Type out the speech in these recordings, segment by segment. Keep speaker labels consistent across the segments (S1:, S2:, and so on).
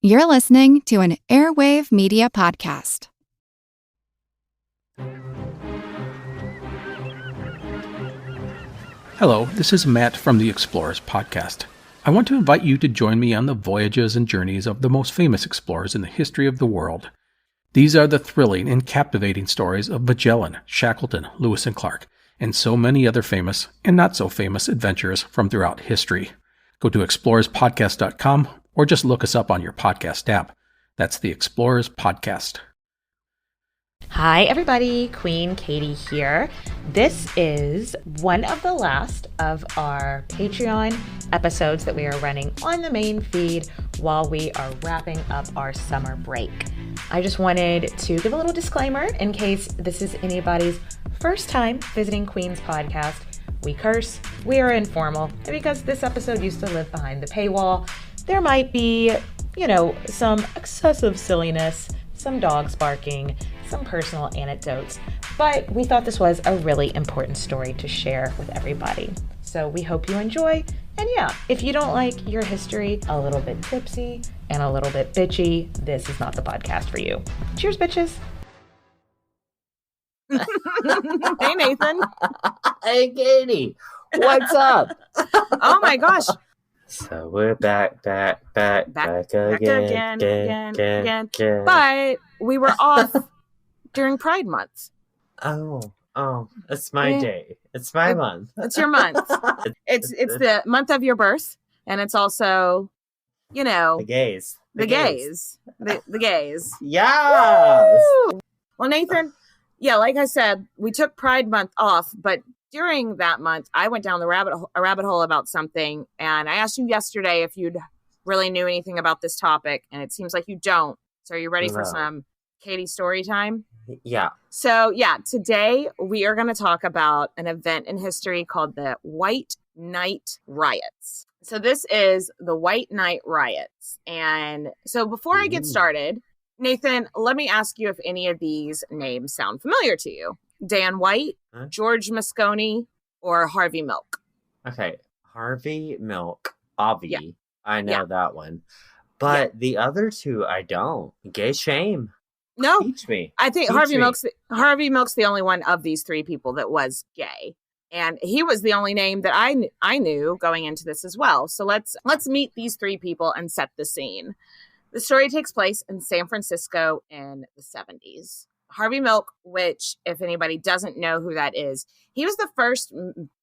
S1: You're listening to an Airwave Media Podcast.
S2: Hello, this is Matt from the Explorers Podcast. I want to invite you to join me on the voyages and journeys of the most famous explorers in the history of the world. These are the thrilling and captivating stories of Magellan, Shackleton, Lewis and Clark, and so many other famous and not so famous adventurers from throughout history. Go to explorerspodcast.com or just look us up on your podcast app. That's the Explorers Podcast.
S3: Hi everybody, Queen Katie here. This is one of the last of our Patreon episodes that we are running on the main feed while we are wrapping up our summer break. I just wanted to give a little disclaimer in case this is anybody's first time visiting Queen's podcast. We curse, we are informal, and because this episode used to live behind the paywall, there might be, some excessive silliness, some dogs barking, some personal anecdotes, but we thought this was a really important story to share with everybody. So we hope you enjoy, and yeah, if you don't like your history a little bit tipsy and a little bit bitchy, this is not the podcast for you. Cheers, bitches. Hey, Nathan.
S4: Hey, Katie. What's up?
S3: Oh my gosh.
S4: So we're back again.
S3: But we were off during Pride Month.
S4: Oh, it's my day. It's my month.
S3: It's your month. It's the month of your birth, and it's also,
S4: the gays.
S3: The gays.
S4: Yes.
S3: Woo! Well, Nathan, yeah, like I said, we took Pride Month off, but during that month, I went down a rabbit hole about something, and I asked you yesterday if you'd really knew anything about this topic, and it seems like you don't. So are you ready for some Katie story time?
S4: Yeah.
S3: So, today we are going to talk about an event in history called the White Night Riots. So this is the White Night Riots. And so before I get started, Nathan, let me ask you if any of these names sound familiar to you. Dan White, George Moscone, or Harvey Milk?
S4: Okay, Harvey Milk, Avi. Yeah. I know that one. But the other two, I don't. Gay shame.
S3: No.
S4: Teach me.
S3: I think Harvey Milk's the only one of these three people that was gay. And he was the only name that I knew going into this as well. So let's meet these three people and set the scene. The story takes place in San Francisco in the 70s. Harvey Milk, which, if anybody doesn't know who that is, he was the first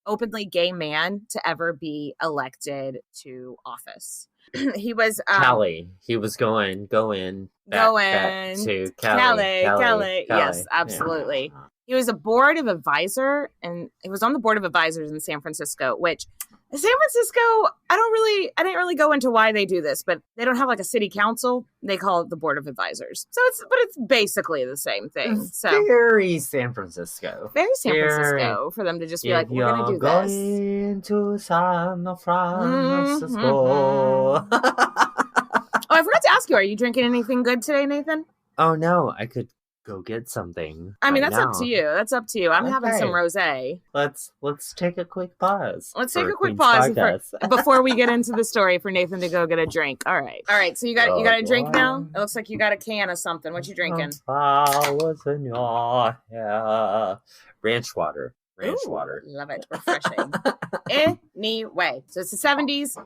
S3: openly gay man to ever be elected to office. He was
S4: Cali. He was going back to Cali.
S3: Yes, absolutely. Yeah. He was a board of advisor, and he was on the board of advisors in San Francisco, which San Francisco, I didn't really go into why they do this, but they don't have like a city council. They call it the board of advisors. So it's basically the same thing. So
S4: very San Francisco.
S3: Very San Francisco for them to just be like, we're going to do this.
S4: Going to San Francisco.
S3: Oh, I forgot to ask you, are you drinking anything good today, Nathan?
S4: Oh, no, I could go get something.
S3: I mean, that's up to you. I'm having some rosé.
S4: Let's take a quick pause.
S3: Let's take a quick pause before we get into the story for Nathan to go get a drink. All right. So you got a drink now? It looks like you got a can of something. What you drinking?
S4: Flowers in your hair. Ranch water. Water.
S3: Love it. Refreshing. Anyway, so it's the 70s.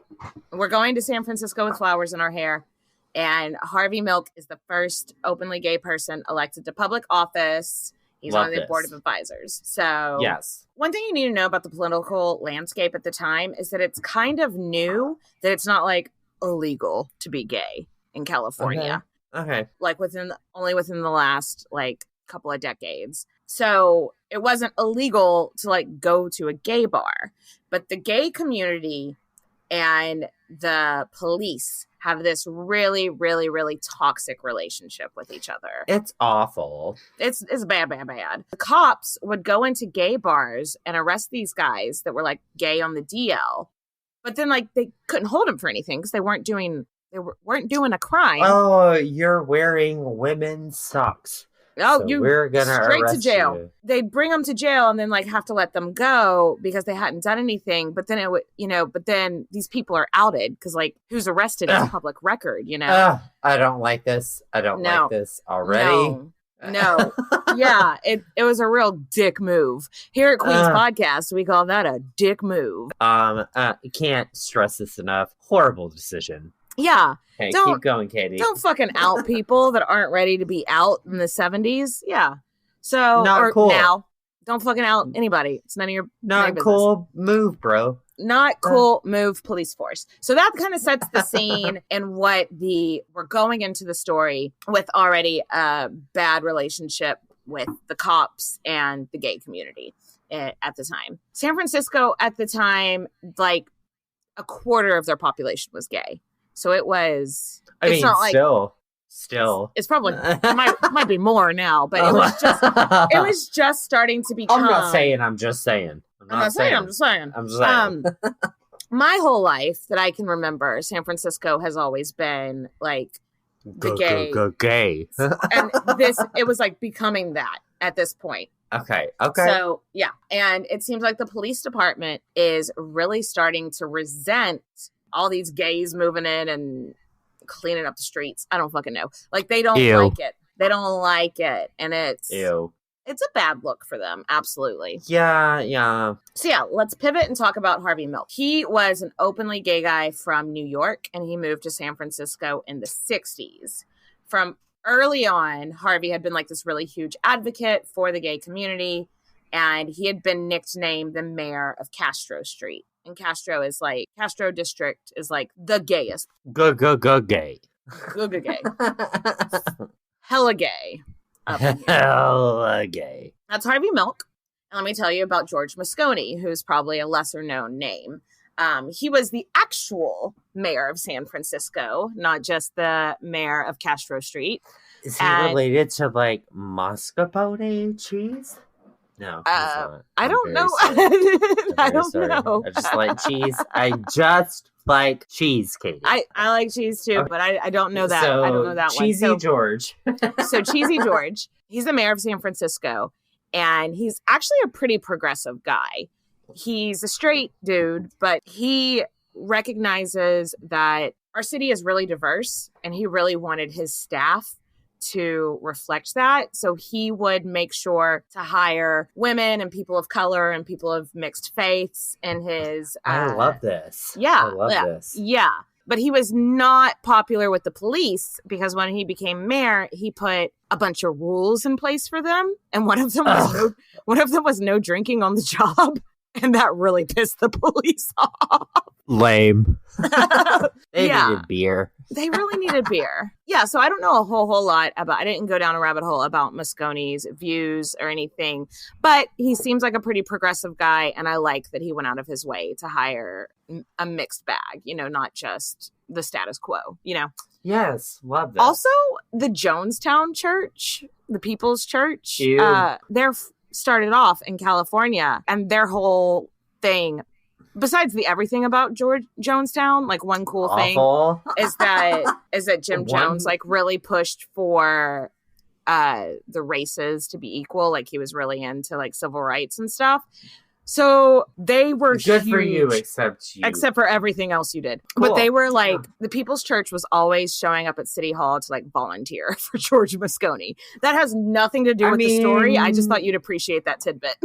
S3: We're going to San Francisco with flowers in our hair. And Harvey Milk is the first openly gay person elected to public office. He's on the board of advisors. So
S4: yes. One
S3: thing you need to know about the political landscape at the time is that it's kind of new, that it's not like illegal to be gay in California.
S4: Okay.
S3: Like only within the last like couple of decades. So it wasn't illegal to like go to a gay bar, but the gay community and the police have this really, really, really toxic relationship with each other.
S4: It's awful.
S3: It's bad. The cops would go into gay bars and arrest these guys that were like gay on the DL, but then like they couldn't hold them for anything because they weren't doing a crime.
S4: Oh, you're wearing women's socks.
S3: Oh,
S4: so
S3: you
S4: we're gonna
S3: straight
S4: arrest
S3: to jail.
S4: you.
S3: They bring them to jail and then like have to let them go because they hadn't done anything. But then it would, but then these people are outed because like who's arrested is public record,
S4: I don't like this. I don't like this already.
S3: No. Yeah, it was a real dick move. Here at Queen's Podcast, we call that a dick move.
S4: Can't stress this enough. Horrible decision.
S3: Yeah.
S4: Okay, keep going, Katie.
S3: Don't fucking out people that aren't ready to be out in the 70s. Yeah. So,
S4: Not cool.
S3: Now. Don't fucking out anybody. It's none of your
S4: Not cool move, bro.
S3: Not cool move, police force. So that kind of sets the scene and we're going into the story with already a bad relationship with the cops and the gay community at the time. San Francisco at the time, like a quarter of their population was gay. So it was. Still, it's probably it might be more now, but it was just starting to become.
S4: I'm not saying. I'm just saying.
S3: I'm just saying. My whole life that I can remember, San Francisco has always been like the
S4: gay.
S3: And it was like becoming that at this point.
S4: Okay.
S3: So, yeah. And it seems like the police department is really starting to resent all these gays moving in and cleaning up the streets. I don't fucking know. Like, they don't like it. They don't like it. And it's a bad look for them. Absolutely.
S4: Yeah.
S3: So, yeah, let's pivot and talk about Harvey Milk. He was an openly gay guy from New York, and he moved to San Francisco in the 60s. From early on, Harvey had been like this really huge advocate for the gay community, and he had been nicknamed the mayor of Castro Street. And Castro District is like the gayest.
S4: Gay.
S3: Gay. Hella gay.
S4: Hella gay.
S3: That's Harvey Milk. And let me tell you about George Moscone, who's probably a lesser known name. He was the actual mayor of San Francisco, not just the mayor of Castro Street.
S4: Is he related to like mascarpone cheese? No,
S3: I don't know. I don't know.
S4: I just like cheese. I just like cheese, Katie.
S3: I like cheese too, but I don't know that. I don't know that
S4: Cheesy
S3: one.
S4: George.
S3: So Cheesy George, he's the mayor of San Francisco, and he's actually a pretty progressive guy. He's a straight dude, but he recognizes that our city is really diverse, and he really wanted his staff to reflect that. So he would make sure to hire women and people of color and people of mixed faiths in his...
S4: I love this.
S3: Yeah.
S4: I love this.
S3: Yeah. But he was not popular with the police because when he became mayor, he put a bunch of rules in place for them. And one of them was no drinking on the job. And that really pissed the police off.
S4: Lame. They needed beer.
S3: They really needed beer. Yeah, so I don't know a whole lot about... I didn't go down a rabbit hole about Moscone's views or anything. But he seems like a pretty progressive guy. And I like that he went out of his way to hire a mixed bag. Not just the status quo,
S4: Yes, love that.
S3: Also, the Jonestown Church, the People's Church, they're... started off in California, and their whole thing, besides the everything about Jonestown, like one cool thing is that Jim Jones like really pushed for the races to be equal. Like he was really into like civil rights and stuff. So they were
S4: good
S3: huge,
S4: for you, except
S3: for everything else you did.
S4: Cool.
S3: But they were like the People's Church was always showing up at City Hall to like volunteer for George Moscone. That has nothing to do with the story. I just thought you'd appreciate that tidbit.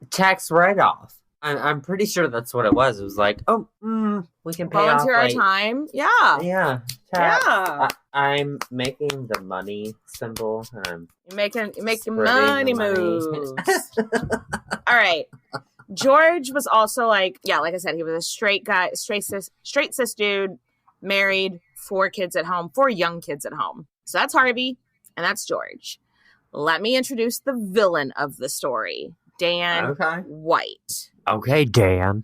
S4: Tax write-off. I'm pretty sure that's what it was. It was like, we can pay
S3: volunteer
S4: off,
S3: our
S4: like,
S3: time. Yeah.
S4: Yeah.
S3: Yeah.
S4: I'm making the money symbol.
S3: You're making money moves. All right. George was also like I said, he was a straight guy, straight cis dude, married, 4 young kids at home. So that's Harvey and that's George. Let me introduce the villain of the story, Dan White.
S4: Okay, Dan.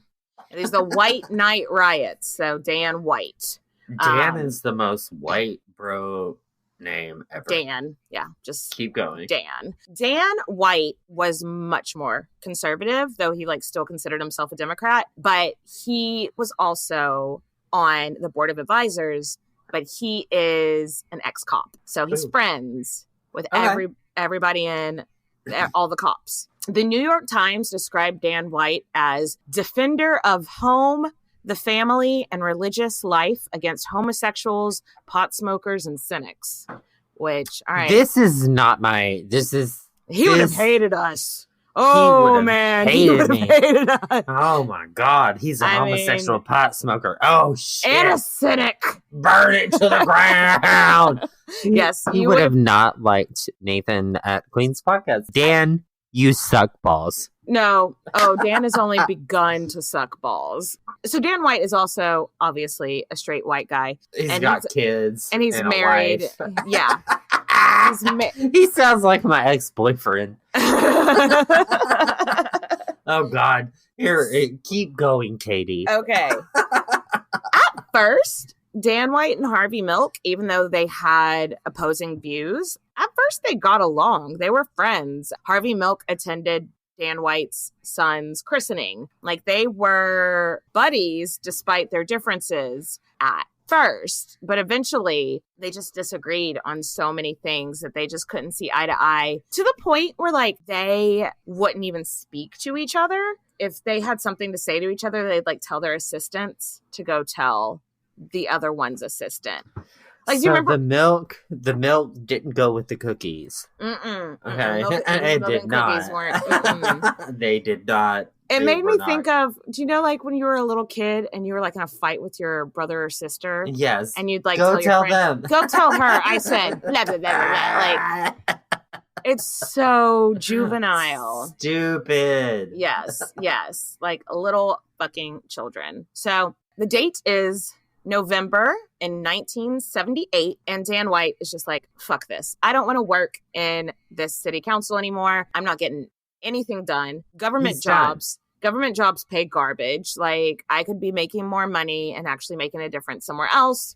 S3: He's the White Night Riots. So Dan White.
S4: Dan is the most white bro name ever.
S3: Dan. Yeah, just
S4: keep going.
S3: Dan White was much more conservative, though he still considered himself a Democrat, but he was also on the board of advisors, but he is an ex-cop. So he's friends with
S5: everybody in, all the cops. The New York Times described Dan White as defender of home, the family, and religious life against homosexuals, pot smokers, and cynics. Which, all right.
S4: This is not my...
S5: He would have hated us. Oh, man. He would have hated us.
S4: Oh, my God. He's a homosexual pot smoker. Oh, shit.
S5: And a cynic.
S4: Burn it to the ground.
S5: Yes.
S4: He would have not liked Nathan at Queen's podcast. Dan, you suck balls.
S5: No. Oh, Dan has only begun to suck balls. So Dan White is also obviously a straight white guy.
S4: He's got kids.
S5: And he's married. Yeah.
S4: He sounds like my ex-boyfriend. Oh, God. Here, keep going, Katie.
S5: Okay. At first, Dan White and Harvey Milk, even though they had opposing views, at first they got along. They were friends. Harvey Milk attended Dan White's son's christening. Like, they were buddies despite their differences at first, but eventually they just disagreed on so many things that they just couldn't see eye to eye, to the point where like they wouldn't even speak to each other. If they had something to say to each other, they'd like tell their assistants to go tell the other one's assistant. Like, do you remember
S4: the milk didn't go with the cookies? Okay. It did not. They did not.
S5: It made me think of, do you know, like when you were a little kid and you were like in a fight with your brother or sister?
S4: Yes.
S5: And you'd like
S4: go
S5: tell your
S4: them.
S5: friend, go tell her I said blah, blah, blah, blah, blah. Like, it's so juvenile.
S4: Stupid.
S5: Yes. Like little fucking children. So the date is November in 1978, and Dan White is just like, fuck this. I don't want to work in this city council anymore. I'm not getting anything done. Government jobs pay garbage. Like, I could be making more money and actually making a difference somewhere else.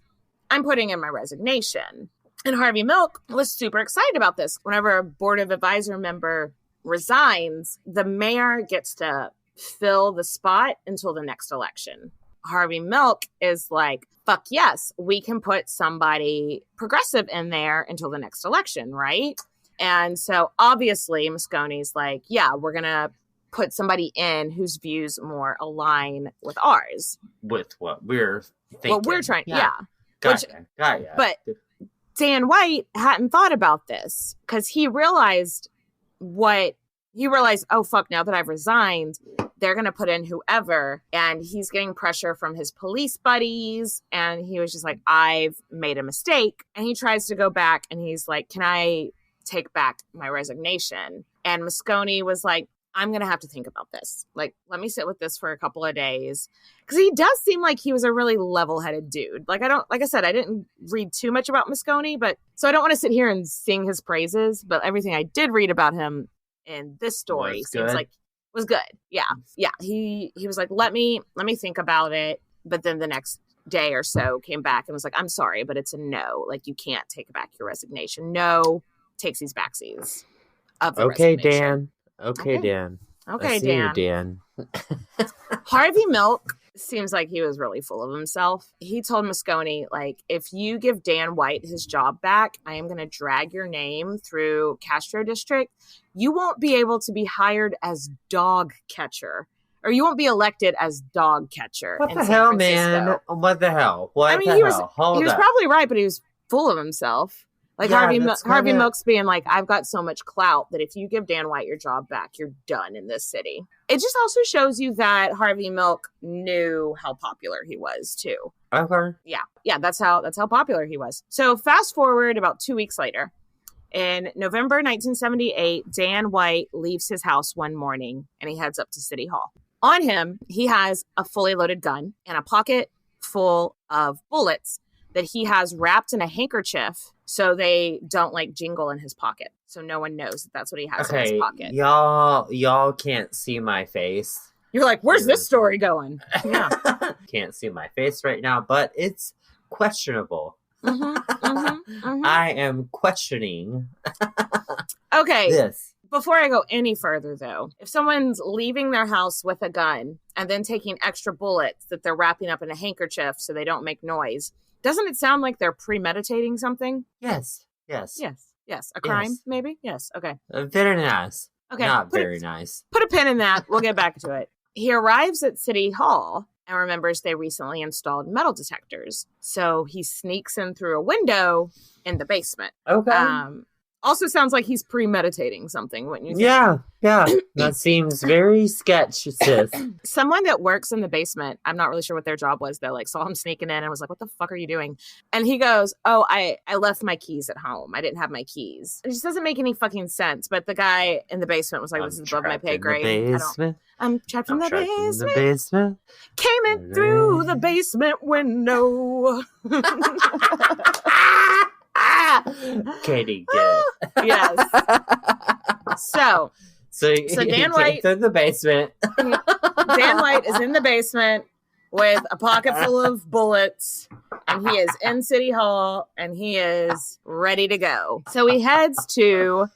S5: I'm putting in my resignation. And Harvey Milk was super excited about this. Whenever a board of advisor member resigns, the mayor gets to fill the spot until the next election. Harvey Milk is like, fuck yes, we can put somebody progressive in there until the next election, right? And so obviously Moscone's like, yeah, we're going to put somebody in whose views more align with ours.
S4: With what we're thinking.
S5: What we're trying, yeah.
S4: Gotcha.
S5: But Dan White hadn't thought about this because he realized, oh, fuck, now that I've resigned, they're going to put in whoever. And he's getting pressure from his police buddies. And he was just like, I've made a mistake. And he tries to go back and he's like, can I take back my resignation? And Moscone was like, I'm going to have to think about this. Like, let me sit with this for a couple of days. Because he does seem like he was a really level-headed dude. Like I said, I didn't read too much about Moscone, so I don't want to sit here and sing his praises. But everything I did read about him in this story seems like was good. Yeah. He was like, let me think about it. But then the next day or so came back and was like, I'm sorry, but it's a no. Like, you can't take back your resignation. No, takes these backsies of the resignation.
S4: Okay, Dan.
S5: Okay,
S4: Dan.
S5: Dan. Harvey Milk seems like he was really full of himself. He told Moscone, like, if you give Dan White his job back, I am going to drag your name through Castro District. You won't be able to be hired as dog catcher, or you won't be elected as dog catcher.
S4: What the hell, man? What the hell?
S5: He was probably right, but he was full of himself. Like, yeah, Harvey Milk's being like, I've got so much clout that if you give Dan White your job back, you're done in this city. It just also shows you that Harvey Milk knew how popular he was too.
S4: Okay.
S5: Yeah, that's how popular he was. So fast forward about 2 weeks later, in November 1978, Dan White leaves his house one morning and he heads up to City Hall. On him, he has a fully loaded gun and a pocket full of bullets that he has wrapped in a handkerchief so they don't like jingle in his pocket. So no one knows that that's what he has in his pocket.
S4: Y'all can't see my face.
S5: You're like, where's this story going? Yeah.
S4: Can't see my face right now, but it's questionable.
S5: Mm-hmm.
S4: I am questioning.
S5: Okay.
S4: This.
S5: Before I go any further, though, if someone's leaving their house with a gun and then taking extra bullets that they're wrapping up in a handkerchief so they don't make noise, doesn't it sound like they're premeditating something?
S4: Yes.
S5: Yes. A crime,
S4: Yes.
S5: maybe? Yes. Okay.
S4: Very nice.
S5: Okay.
S4: Not very nice.
S5: Put a pin in that. We'll get back to it. He arrives at City Hall and remembers they recently installed metal detectors. So he sneaks in through a window in the basement.
S4: Okay.
S5: Also sounds like he's premeditating something, wouldn't you think?
S4: Yeah. That seems very sketchy, sis.
S5: Someone that works in the basement, I'm not really sure what their job was, though, like saw him sneaking in and was like, what the fuck are you doing? And he goes, oh, I left my keys at home. I didn't have my keys. It just doesn't make any fucking sense. But the guy in the basement was like, this is above my pay grade. I'm trapped in the basement. Came in through the basement window.
S4: Katie, get it.
S5: Yes. So Dan White
S4: in the basement.
S5: Dan White is in the basement with a pocket full of bullets, and he is in City Hall, and he is ready to go. So he heads to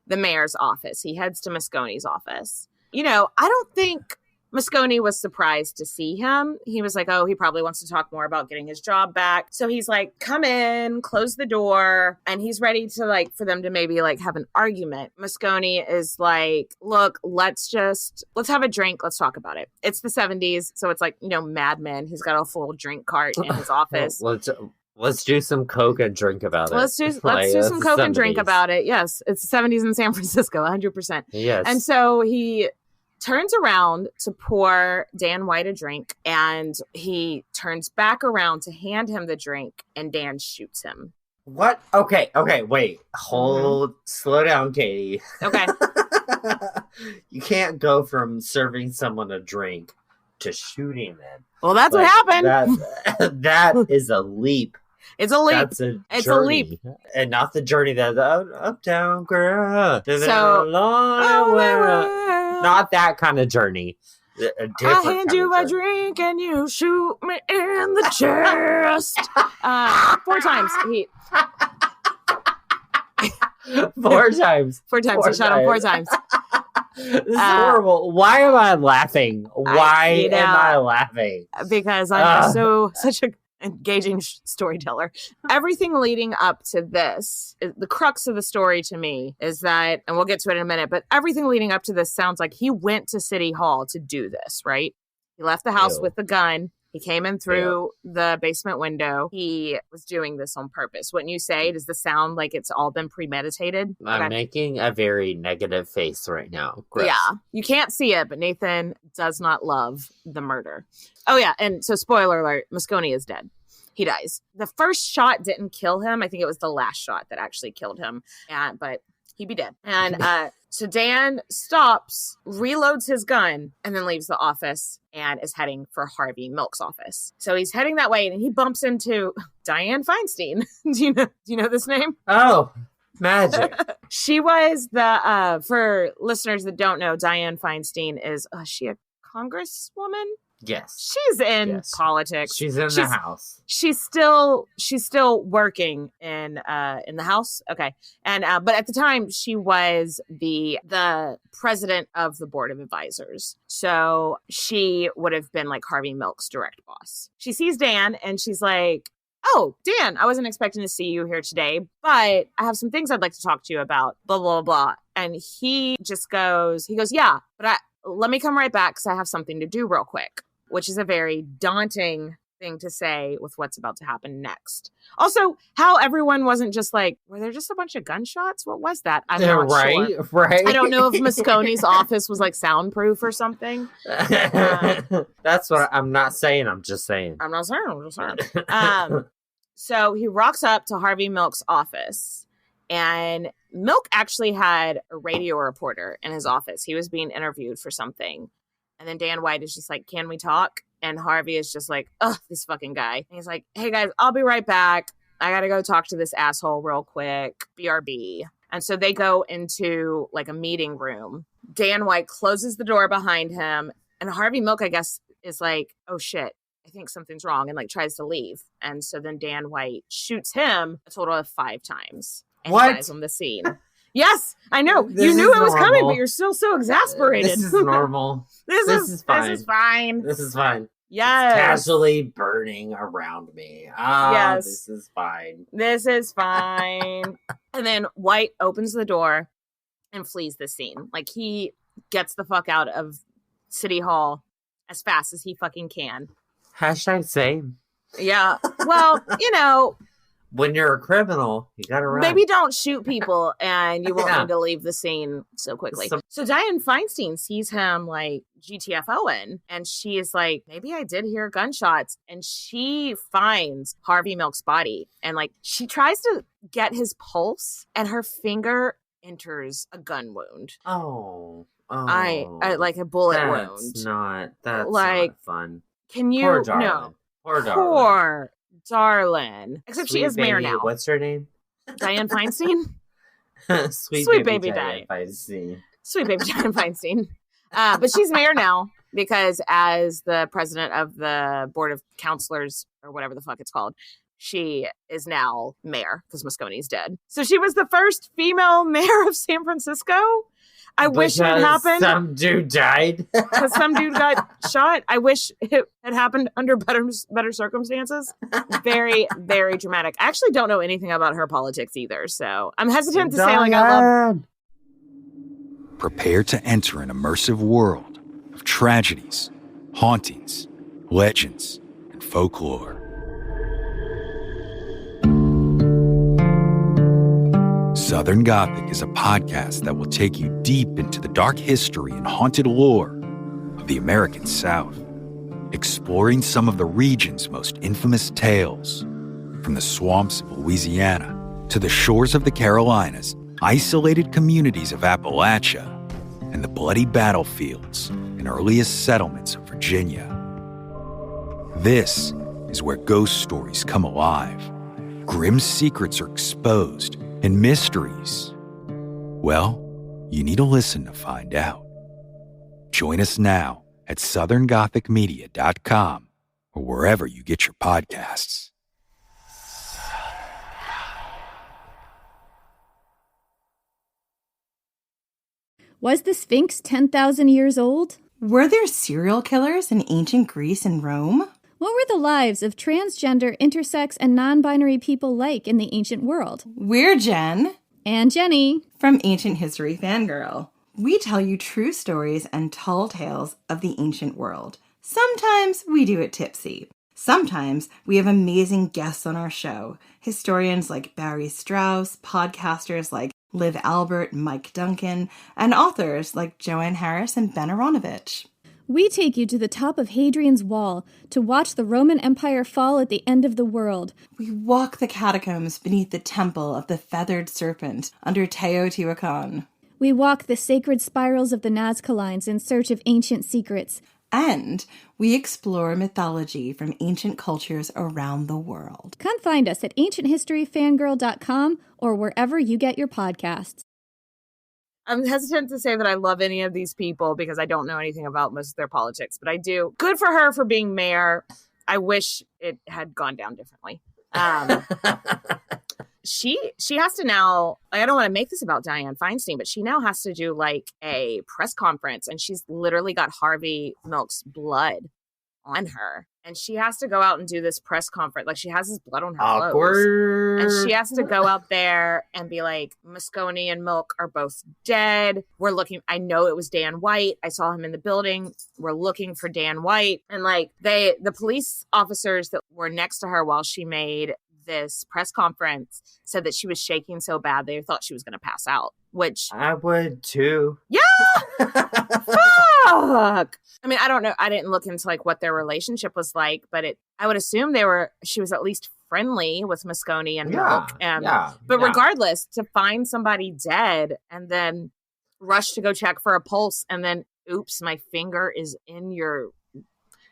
S5: the mayor's office. He heads to Moscone's office. You know, I don't think Moscone was surprised to see him. He was like, oh, he probably wants to talk more about getting his job back. So he's like, come in, close the door. And he's ready to like, for them to maybe like have an argument. Moscone is like, look, let's have a drink. Let's talk about it. It's the 70s. So it's like, you know, Mad Men. He's got a full drink cart in his office.
S4: Let's do some Coke and drink about it.
S5: Let's do some Coke and drink about it. Yes. It's the 70s in San Francisco, 100%.
S4: Yes.
S5: And so he turns around to pour Dan White a drink, and he turns back around to hand him the drink, and Dan shoots him.
S4: What? Okay, wait. Slow down, Katie.
S5: Okay.
S4: You can't go from serving someone a drink to shooting them.
S5: Well, that's what happened.
S4: That is a leap.
S5: It's a leap.
S4: It's a leap. And not the journey that uptown girl. So, not that kind of journey.
S5: I hand you a drink and you shoot me in the chest. 4 times.
S4: Four times.
S5: He shot him 4 times.
S4: This is horrible. Why am I laughing? Why am I laughing?
S5: Because I'm such a engaging storyteller. Everything leading up to this, the crux of the story to me is that, and we'll get to it in a minute, but everything leading up to this sounds like he went to City Hall to do this, right? He left the house with the gun. He came in through the basement window. He was doing this on purpose. Wouldn't you say? Does this sound like it's all been premeditated?
S4: I'm making a very negative face right now. Gross.
S5: Yeah. You can't see it, but Nathan does not love the murder. Oh, yeah. And so, spoiler alert, Moscone is dead. He dies. The first shot didn't kill him. I think it was the last shot that actually killed him. But he'd be dead. And so Dan stops, reloads his gun, and then leaves the office and is heading for Harvey Milk's office. So he's heading that way, and he bumps into Dianne Feinstein. Do you know this name?
S4: Oh, magic.
S5: She was for listeners that don't know, Dianne Feinstein is she a congresswoman?
S4: Yes.
S5: She's in politics.
S4: She's in the House.
S5: She's still working in the House. Okay. And but at the time she was the president of the board of advisors. So she would have been like Harvey Milk's direct boss. She sees Dan and she's like, "Oh, Dan, I wasn't expecting to see you here today, but I have some things I'd like to talk to you about, blah, blah, blah." And he goes, "Yeah, but let me come right back because I have something to do real quick," which is a very daunting thing to say with what's about to happen next. Also, how everyone wasn't just like, were there just a bunch of gunshots? What was that? I'm not sure.
S4: Right.
S5: I don't know if Moscone's office was like soundproof or something.
S4: That's what I'm not saying. I'm just saying.
S5: I'm not saying. I'm just saying. So he rocks up to Harvey Milk's office, and Milk actually had a radio reporter in his office. He was being interviewed for something. And then Dan White is just like, "Can we talk?" And Harvey is just like, "Ugh, this fucking guy." And he's like, "Hey guys, I'll be right back. I gotta go talk to this asshole real quick. BRB." And so they go into like a meeting room. Dan White closes the door behind him. And Harvey Milk, I guess, is like, "Oh shit, I think something's wrong," and like tries to leave. And so then Dan White shoots him a total of 5 times. And dies on the scene. Yes, I know. You knew it was coming, but you're still so exasperated.
S4: This is normal.
S5: This is fine.
S4: This is fine.
S5: Yes.
S4: Casually burning around me.
S5: Yes.
S4: This is fine.
S5: This is fine. And then White opens the door and flees the scene. Like, he gets the fuck out of City Hall as fast as he fucking can.
S4: Hashtag same.
S5: Yeah. Well, you know,
S4: when you're a criminal, you gotta run.
S5: maybe don't shoot people and you won't
S4: Yeah.
S5: need to leave the scene so quickly. So Diane Feinstein sees him like GTFOing, and she is like, maybe I did hear gunshots. And she finds Harvey Milk's body, and like she tries to get his pulse, and her finger enters a gun wound. I like a bullet wound.
S4: That's
S5: like,
S4: not fun.
S5: Can you?
S4: Poor darling.
S5: No.
S4: Poor darling.
S5: Poor darling. Except
S4: Sweet
S5: she is mayor
S4: baby,
S5: now.
S4: What's her name?
S5: Diane Feinstein.
S4: Sweet baby Diane Feinstein.
S5: Sweet baby Diane Feinstein. But she's mayor now because as the president of the board of counselors or whatever the fuck it's called, she is now mayor because Moscone is dead. So she was the first female mayor of San Francisco. I wish it had happened.
S4: Some dude died.
S5: Because some dude got shot. I wish it had happened under better circumstances. Very, very dramatic. I actually don't know anything about her politics either, so I'm hesitant to say like I love.
S6: Prepare to enter an immersive world of tragedies, hauntings, legends, and folklore. Southern Gothic is a podcast that will take you deep into the dark history and haunted lore of the American South, exploring some of the region's most infamous tales. From the swamps of Louisiana to the shores of the Carolinas, isolated communities of Appalachia, and the bloody battlefields and earliest settlements of Virginia. This is where ghost stories come alive, grim secrets are exposed, and mysteries, well, you need to listen to find out. Join us now at southerngothicmedia.com or wherever you get your podcasts.
S7: Was the Sphinx 10,000 years old?
S8: Were there serial killers in ancient Greece and Rome?
S7: What were the lives of transgender, intersex, and non-binary people like in the ancient world?
S8: We're Jen.
S7: And Jenny.
S8: From Ancient History Fangirl. We tell you true stories and tall tales of the ancient world. Sometimes we do it tipsy. Sometimes we have amazing guests on our show. Historians like Barry Strauss, podcasters like Liv Albert, Mike Duncan, and authors like Joanne Harris and Ben Aronovich.
S7: We take you to the top of Hadrian's Wall to watch the Roman Empire fall at the end of the world.
S8: We walk the catacombs beneath the temple of the feathered serpent under Teotihuacan.
S7: We walk the sacred spirals of the Nazca Lines in search of ancient secrets.
S8: And we explore mythology from ancient cultures around the world.
S7: Come find us at ancienthistoryfangirl.com or wherever you get your podcasts.
S5: I'm hesitant to say that I love any of these people because I don't know anything about most of their politics, but I do. Good for her for being mayor. I wish it had gone down differently. She has to now, I don't want to make this about Diane Feinstein, but she now has to do like a press conference, and she's literally got Harvey Milk's blood on her. And she has to go out and do this press conference. Like, she has his blood on her clothes. And she has to go out there and be like, Moscone and Milk are both dead. We're looking, I know it was Dan White. I saw him in the building. We're looking for Dan White. And like the police officers that were next to her while she made this press conference said that she was shaking so bad they thought she was going to pass out, which
S4: I would too.
S5: Yeah. Fuck. I mean, I don't know. I didn't look into like what their relationship was like, but I would assume she was at least friendly with Moscone and Milk. But regardless, to find somebody dead and then rush to go check for a pulse and then, oops, my finger is in your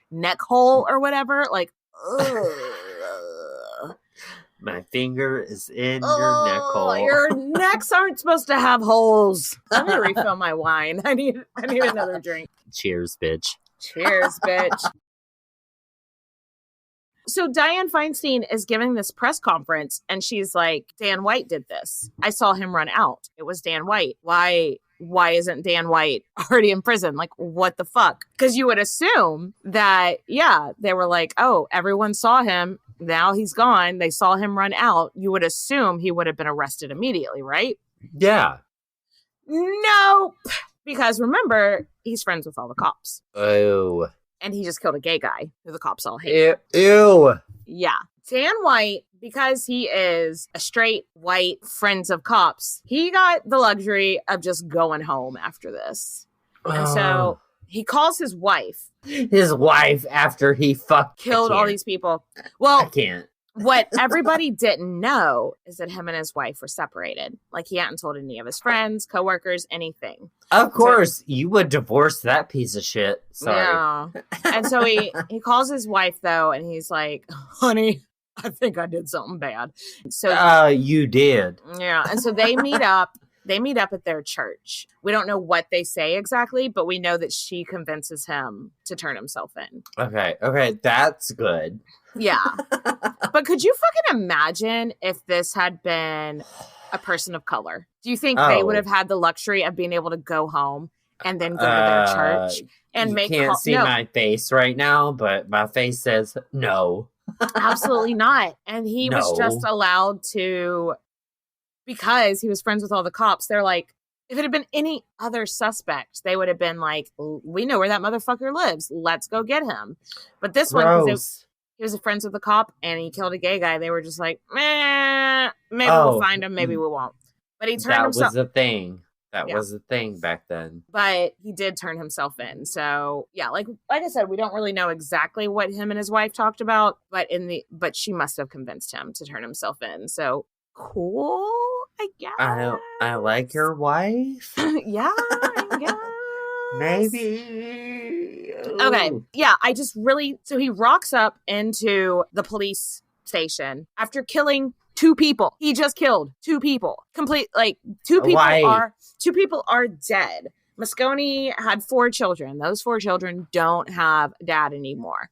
S5: neck hole or whatever. Like, ugh.
S4: My finger is in your neck hole.
S5: Your necks aren't supposed to have holes. Let me refill my wine. I need another drink.
S4: Cheers, bitch.
S5: Cheers, bitch. So Diane Feinstein is giving this press conference and she's like, Dan White did this. I saw him run out. It was Dan White. Why why isn't Dan White already in prison? Like, what the fuck? Because you would assume that, yeah, they were like, oh, everyone saw him. Now he's gone. They saw him run out. You would assume he would have been arrested immediately, right?
S4: Yeah.
S5: Nope. Because remember, he's friends with all the cops.
S4: Oh.
S5: And he just killed a gay guy who the cops all hate.
S4: Ew.
S5: Yeah. Dan White, because he is a straight white friends of cops, he got the luxury of just going home after this. And so he calls his wife.
S4: His wife after he
S5: killed all these people. Well,
S4: I can't.
S5: What everybody didn't know is that him and his wife were separated. Like, he hadn't told any of his friends, coworkers, anything.
S4: Of course, you would divorce that piece of shit. Sorry.
S5: Yeah. And so he calls his wife, though, and he's like, honey, I think I did something bad. So
S4: you did.
S5: Yeah. And so they meet up. They meet up at their church. We don't know what they say exactly, but we know that she convinces him to turn himself in.
S4: Okay, that's good.
S5: Yeah. But could you fucking imagine if this had been a person of color? Do you think they would have had the luxury of being able to go home and then go to their church and make...
S4: You can't see my face right now, but my face says no.
S5: Absolutely not. And he was just allowed to... Because he was friends with all the cops, they're like, if it had been any other suspect, they would have been like, we know where that motherfucker lives. Let's go get him. But this one, because he was friends with the cop and he killed a gay guy, they were just like, maybe we'll find him, maybe we won't. But he turned himself...
S4: That was a thing. That was a thing back then.
S5: But he did turn himself in. So, yeah, like I said, we don't really know exactly what him and his wife talked about, but she must have convinced him to turn himself in. So, cool, I guess.
S4: I like your wife.
S5: Yeah, I guess.
S4: Maybe.
S5: Okay. Yeah, so he rocks up into the police station after killing 2 people. He just killed 2 people. Two people are dead. Moscone had 4 children. Those 4 children don't have a dad anymore.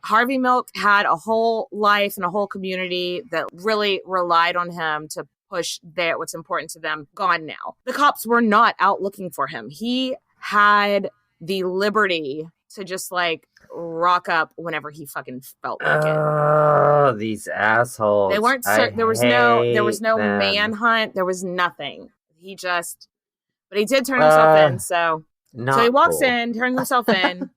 S5: Harvey Milk had a whole life and a whole community that really relied on him to push what's important to them. Gone now. The cops were not out looking for him. He had the liberty to just rock up whenever he fucking felt like it.
S4: Oh, these assholes.
S5: They weren't there was no manhunt. There was nothing. But he did turn himself in. So he walks in, turns himself in.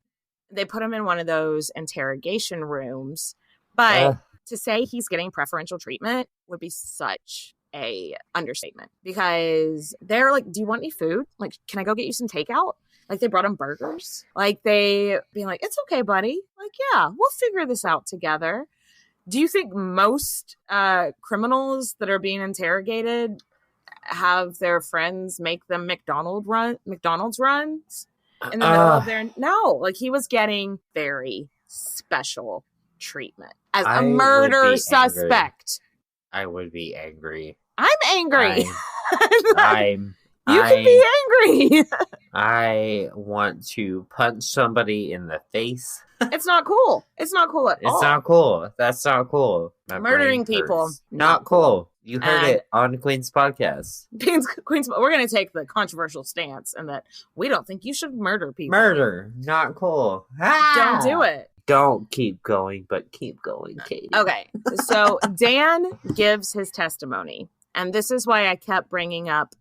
S5: They put him in one of those interrogation rooms. But to say he's getting preferential treatment would be such a understatement, because they're like, do you want any food? Like, can I go get you some takeout? Like, they brought him burgers. Like, they being like, it's okay, buddy. Like, yeah, we'll figure this out together. Do you think most criminals that are being interrogated have their friends make them McDonald's runs in the middle of their... No, like, he was getting very special treatment as a murder suspect.
S4: I would be angry.
S5: I'm angry.
S4: You
S5: can be angry.
S4: I want to punch somebody in the face.
S5: It's not cool. It's not cool at all.
S4: It's not cool. That's not cool.
S5: Murdering people.
S4: Not cool. You heard it on Queen's podcast.
S5: Queen's. We're going to take the controversial stance in that we don't think you should murder people.
S4: Murder. Not cool.
S5: Don't do it.
S4: Don't keep going, but keep going, Katie.
S5: Okay. So Dan gives his testimony. And this is why I kept bringing up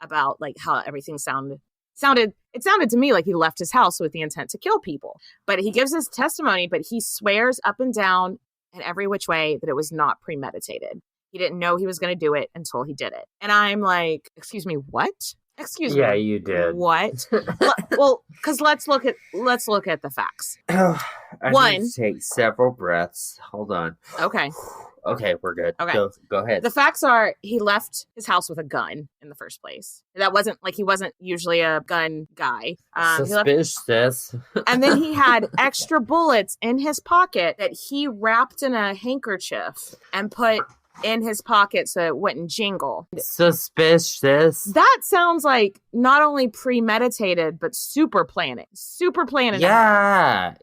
S5: about how everything sounded. It sounded to me like he left his house with the intent to kill people. But he gives his testimony, but he swears up and down in every which way that it was not premeditated. He didn't know he was going to do it until he did it. And I'm like, excuse me, what? Excuse me.
S4: Yeah, you did.
S5: What? Well, because let's look at the facts.
S4: I need to take several breaths. Hold on.
S5: Okay.
S4: Okay, we're good.
S5: Okay.
S4: Go ahead.
S5: The facts are he left his house with a gun in the first place. That wasn't he wasn't usually a gun guy.
S4: Suspicious.
S5: And then he had extra bullets in his pocket that he wrapped in a handkerchief and put in his pocket so it wouldn't jingle.
S4: Suspicious.
S5: That sounds like not only premeditated, but super planning.
S4: Yeah.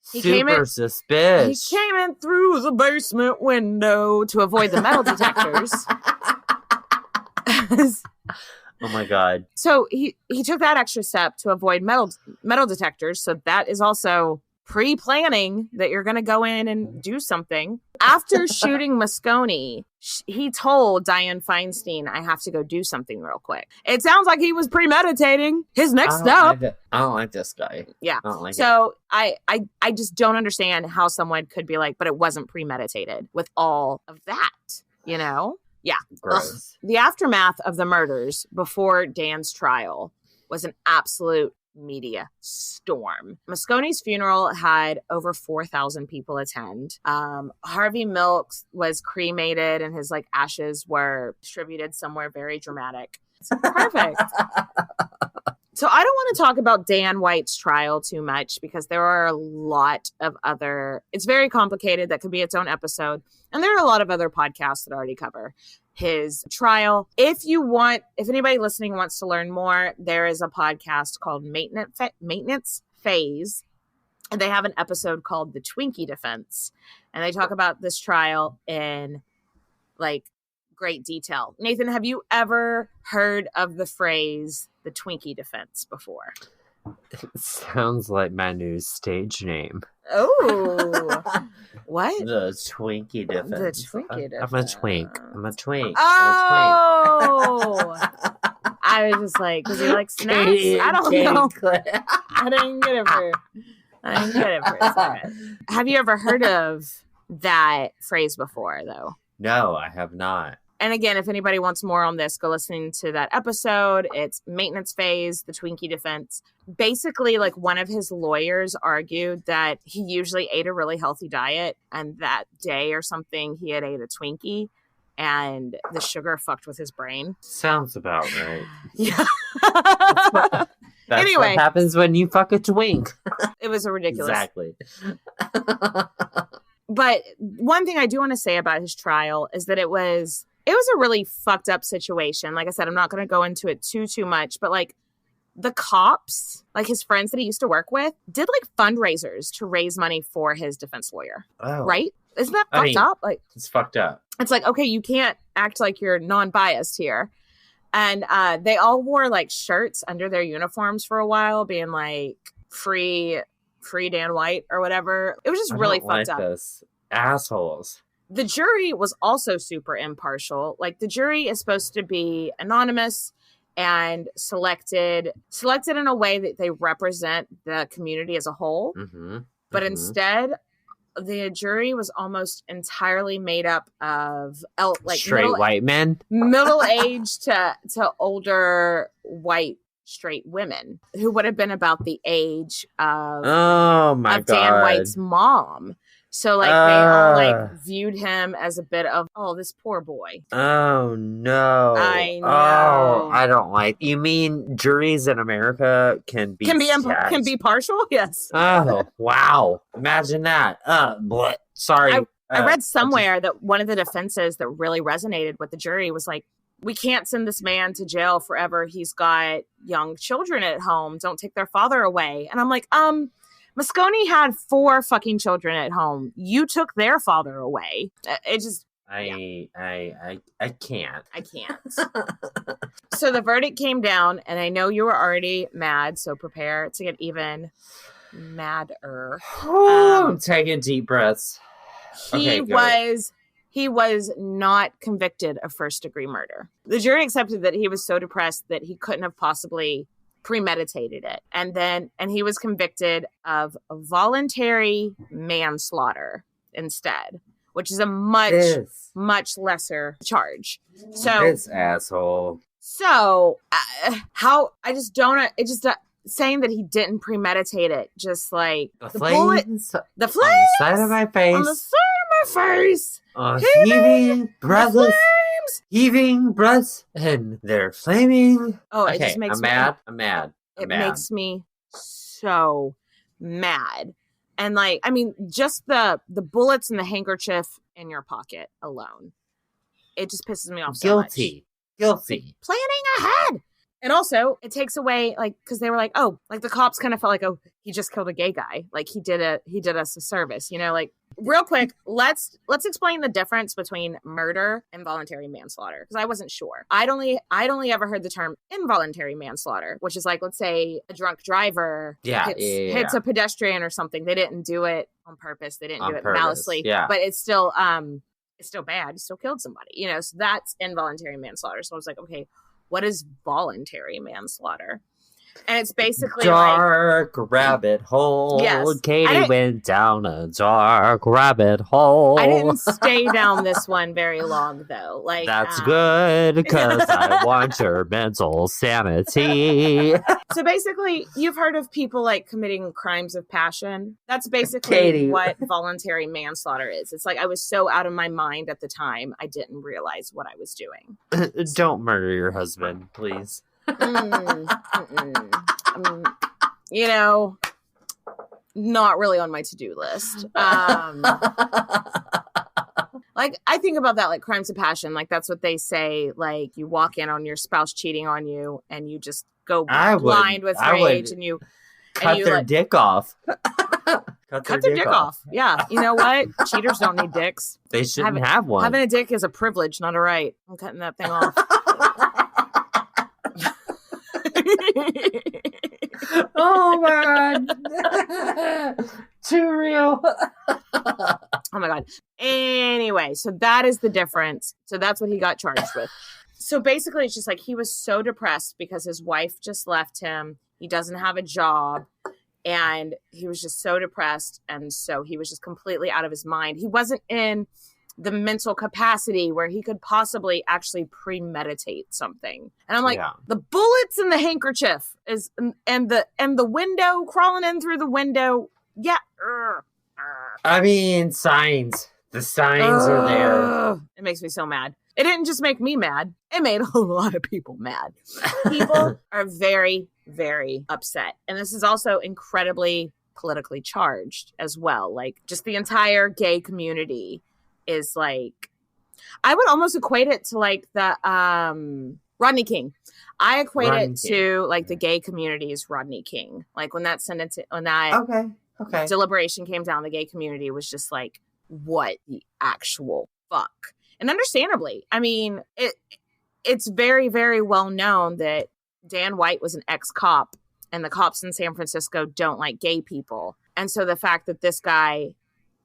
S4: Super suspicious.
S5: He came in through the basement window to avoid the metal detectors.
S4: Oh my God.
S5: So he took that extra step to avoid metal detectors. So that is also pre-planning that you're going to go in and do something. After shooting Moscone, he told Dianne Feinstein, I have to go do something real quick. It sounds like he was premeditating his next step.
S4: I don't like this guy.
S5: Yeah.
S4: I don't like
S5: so I just don't understand how someone could be like, but it wasn't premeditated with all of that, you know? Yeah.
S4: Gross.
S5: The aftermath of the murders before Dan's trial was an absolute media storm. Moscone's funeral had over 4,000 people attend. Harvey Milk was cremated and his ashes were distributed somewhere very dramatic. It's perfect. So I don't want to talk about Dan White's trial too much because there are a lot of it's very complicated. That could be its own episode. And there are a lot of other podcasts that already cover his trial. If anybody listening wants to learn more, there is a podcast called Maintenance Phase. And they have an episode called The Twinkie Defense. And they talk about this trial in great detail. Nathan, have you ever heard of the phrase the Twinkie Defense before?
S4: It sounds like my new stage name.
S5: Oh, what?
S4: The Twinkie Defense.
S5: The Twinkie Defense.
S4: I'm a twink. I'm a twink.
S5: Oh! I was just like, because you like snacks? I don't know. I didn't get it for a second. Have you ever heard of that phrase before, though?
S4: No, I have not.
S5: And again, if anybody wants more on this, go listen to that episode. It's Maintenance Phase, the Twinkie Defense. Basically, one of his lawyers argued that he usually ate a really healthy diet, and that day or something, he had ate a Twinkie, and the sugar fucked with his brain.
S4: Sounds about right.
S5: Yeah.
S4: That's
S5: anyway,
S4: what happens when you fuck a twink.
S5: It was a ridiculous.
S4: Exactly.
S5: But one thing I do want to say about his trial is that it was a really fucked up situation. Like I said, I'm not going to go into it too much, but the cops, his friends that he used to work with, did fundraisers to raise money for his defense lawyer.
S4: Oh.
S5: Right? Isn't that fucked up?
S4: It's fucked up.
S5: It's okay, you can't act like you're non-biased here. And they all wore shirts under their uniforms for a while, being free Dan White or whatever. It was just really fucked up.
S4: This. Assholes.
S5: The jury was also super impartial. The jury is supposed to be anonymous and selected in a way that they represent the community as a whole.
S4: Mm-hmm.
S5: But instead, the jury was almost entirely made up of
S4: straight white men,
S5: middle-aged to older white straight women who would have been about the age of Dan White's mom. So they all viewed him as a bit of, this poor boy.
S4: Oh no.
S5: I know.
S4: Oh, I don't like. You mean juries in America can be
S5: partial? Yes.
S4: Oh, wow. Imagine that. Sorry.
S5: I read somewhere that one of the defenses that really resonated with the jury was we can't send this man to jail forever. He's got young children at home. Don't take their father away. And I'm Moscone had 4 fucking children at home. You took their father away. It just...
S4: I can't.
S5: I can't. So the verdict came down, and I know you were already mad, so prepare to get even madder.
S4: I'm taking deep breaths.
S5: He was not convicted of first-degree murder. The jury accepted that he was so depressed that he couldn't have possibly premeditated it. And he was convicted of voluntary manslaughter instead, which is a much lesser charge. So
S4: this asshole.
S5: So saying that he didn't premeditate it, just the flames,
S4: the side of my face,
S5: on the side of my face,
S4: heaving breaths, and they're flaming.
S5: Oh,
S4: okay,
S5: it just makes
S4: I'm mad.
S5: It makes me so mad. And just the bullets and the handkerchief in your pocket alone, it just pisses me off so much.
S4: Guilty.
S5: Planning ahead. And also, it takes away, like, because they were like, oh, like the cops kind of felt like, oh, he just killed a gay guy. Like he did us a service, you know, like real quick, let's explain the difference between murder and voluntary manslaughter. Because I wasn't sure. I'd only ever heard the term involuntary manslaughter, which is like, let's say a drunk driver hits a pedestrian or something. They didn't do it on purpose. They didn't do it maliciously. Yeah. But it's still bad. You still killed somebody, you know, so that's involuntary manslaughter. So I was like, okay, what is voluntary manslaughter? And it's basically
S4: dark rabbit hole. Yes. Katie went down a dark rabbit hole.
S5: I didn't stay down this one very long, though. Like
S4: that's good because I want your mental sanity.
S5: So basically, you've heard of people like committing crimes of passion. That's basically what voluntary manslaughter is. It's like I was so out of my mind at the time, I didn't realize what I was doing.
S4: Don't murder your husband, please.
S5: You know, not really on my to-do list. Like I think about that like crimes of passion. Like that's what they say. Like you walk in on your spouse cheating on you, and you just go blind with rage, and you
S4: cut their dick off.
S5: Cut their dick off. Yeah, you know what? Cheaters don't need dicks.
S4: They shouldn't have one.
S5: Having a dick is a privilege, not a right. I'm cutting that thing off.
S4: Oh my god. Too real.
S5: Oh my god. Anyway, so that is the difference. So that's what he got charged with. So basically it's just like he was so depressed because his wife just left him. He doesn't have a job. And he was just so depressed. And so he was just completely out of his mind. He wasn't in the mental capacity where he could possibly actually premeditate something. And I'm like, the bullets in the handkerchief is and the window crawling in through the window. Yeah.
S4: I mean, signs. The signs are there.
S5: It makes me so mad. It didn't just make me mad. It made a lot of people mad. People are very, very upset. And this is also incredibly politically charged as well. Like just the entire gay community is like, I would almost equate it to like the Rodney King. I equate it to like the gay community's Rodney King. Like when that deliberation came down, the gay community was just like, what the actual fuck? And understandably, I mean, it's very, very well known that Dan White was an ex-cop, and the cops in San Francisco don't like gay people. And so the fact that this guy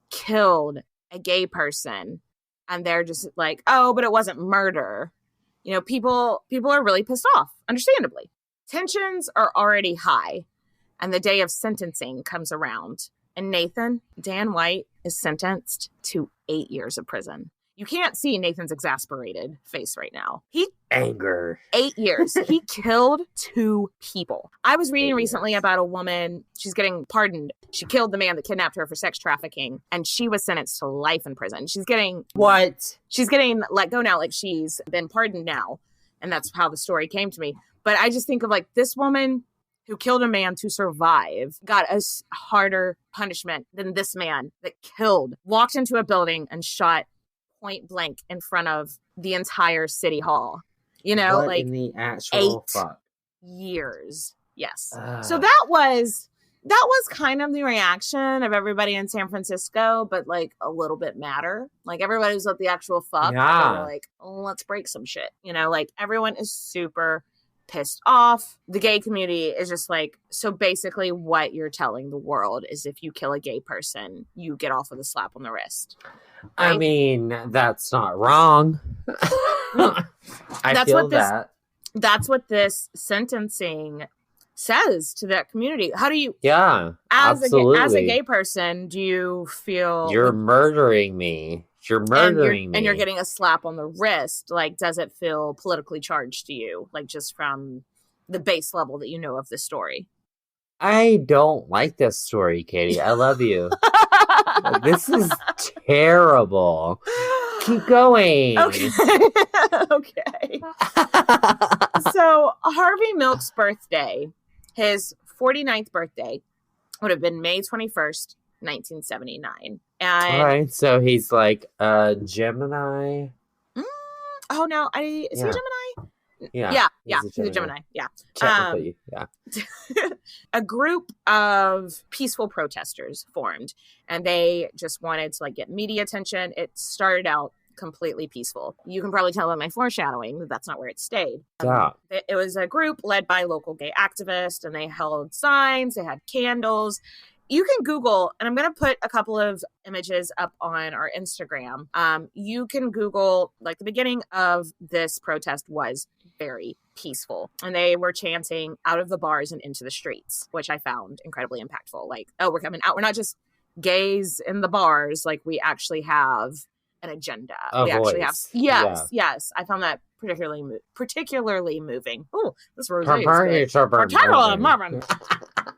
S5: killed a gay person and they're just like, oh, but it wasn't murder. You know, people are really pissed off, understandably. Tensions are already high, and the day of sentencing comes around. And Nathan, Dan White, is sentenced to 8 years of prison. You can't see Nathan's exasperated face right now.
S4: Anger.
S5: 8 years. He killed 2 people. I was reading recently about a woman. She's getting pardoned. She killed the man that kidnapped her for sex trafficking, and she was sentenced to life in prison. She's getting
S4: what?
S5: She's getting let go now. Like she's been pardoned now, and that's how the story came to me. But I just think of like this woman who killed a man to survive got a harder punishment than this man that walked into a building and shot point blank in front of the entire city hall. You know,
S4: what
S5: like
S4: in the actual
S5: 8 years. Yes. So that was kind of the reaction of everybody in San Francisco, but like a little bit madder. Like everybody was at the actual fuck. Yeah. They were like, oh, let's break some shit. You know, like everyone is super pissed off. The gay community is just like, so basically what you're telling the world is if you kill a gay person, you get off with a slap on the wrist. Right?
S4: I mean, that's not wrong. That's
S5: what this sentencing says to that community. How do you, as a gay person, do you feel
S4: you're murdering me? You're murdering me.
S5: And you're getting a slap on the wrist. Like, does it feel politically charged to you? Like, just from the base level that you know of the story?
S4: I don't like this story, Katie. I love you. This is terrible. Keep going.
S5: Okay. Okay. So, Harvey Milk's birthday, his 49th birthday, would have been May 21st, 1979. And
S4: all right, so he's like a Gemini.
S5: Oh no, is he a Gemini? Yeah. He's a Gemini. Yeah.
S4: Technically, yeah.
S5: A group of peaceful protesters formed, and they just wanted to like get media attention. It started out completely peaceful. You can probably tell by my foreshadowing that that's not where it stayed.
S4: Yeah.
S5: It was a group led by local gay activists, and they held signs, they had candles. You can Google, and I'm going to put a couple of images up on our Instagram. You can Google, like, the beginning of this protest was very peaceful. And they were chanting out of the bars and into the streets, which I found incredibly impactful. Like, oh, we're coming out. We're not just gays in the bars. Like, we actually have an agenda. We actually have. Yes. I found that particularly moving. Oh, this rosé is good.